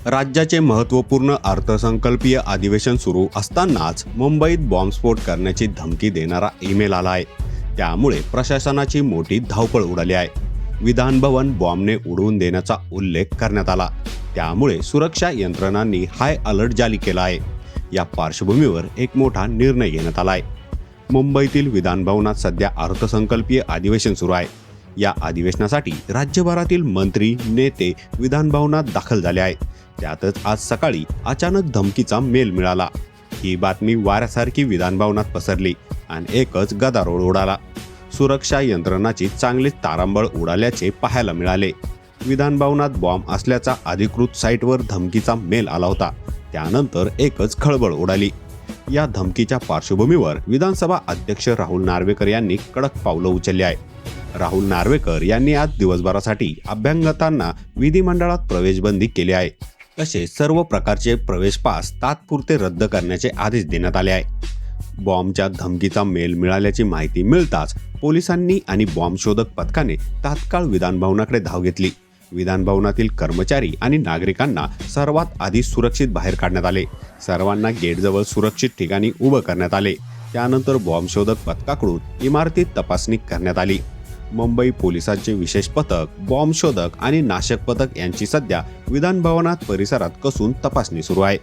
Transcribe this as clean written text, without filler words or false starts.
राज्याचे महत्त्वपूर्ण अर्थसंकल्पीय अधिवेशन सुरू असतानाच मुंबईत बॉम्बस्फोट करण्याची धमकी देणारा ईमेल आला आहे. त्यामुळे प्रशासनाची मोठी धावपळ उडाली आहे. विधान भवन बॉम्बने उडवून देण्याचा उल्लेख करण्यात आला. त्यामुळे सुरक्षा यंत्रणांनी हाय अलर्ट जारी केला आहे. या पार्श्वभूमीवर एक मोठा निर्णय घेण्यात आला आहे. मुंबईतील विधान भवनात सध्या अर्थसंकल्पीय अधिवेशन सुरू आहे. या अधिवेशनासाठी राज्यभरातील मंत्री नेते विधान भवनात दाखल झाले आहेत. त्यातच आज सकाळी अचानक धमकीचा मेल मिळाला. ही बातमी वाऱ्यासारखी विधान भवनात पसरली आणि एकच गदारोळ उडाला. सुरक्षा यंत्रणाची चांगलीच तारांबळ उडाल्याचे पाहायला मिळाले. विधान भवनात बॉम्ब असल्याचा अधिकृत साईटवर धमकीचा मेल आला होता. त्यानंतर एकच खळबळ उडाली. या धमकीच्या पार्श्वभूमीवर विधानसभा अध्यक्ष राहुल नार्वेकर यांनी कडक पावलं उचलली आहे. राहुल नार्वेकर यांनी आज दिवसभरासाठी अभ्यंगतांना विधिमंडळात प्रवेशबंदी केली आहे. तसेच सर्व प्रकारचे प्रवेश पास तात्पुरते रद्द करण्याचे आदेश देण्यात आले आहे. बॉम्बच्या धमकीचा मेल मिळाल्याची माहिती मिळताच पोलिसांनी आणि बॉम्ब शोधक पथकाने तात्काळ विधान भवनाकडे धाव घेतली. विधान भवनातील कर्मचारी आणि नागरिकांना सर्वात आधी सुरक्षित बाहेर काढण्यात आले. सर्वांना गेटजवळ सुरक्षित ठिकाणी उभं करण्यात आले. त्यानंतर बॉम्ब शोधक पथकाकडून इमारतीत तपासणी करण्यात आली. मुंबई पोलिसांचे विशेष पथक, बॉम्ब शोधक आणि नाशक पथक यांची सध्या विधान भवनात परिसरात कसून तपासणी सुरू आहे.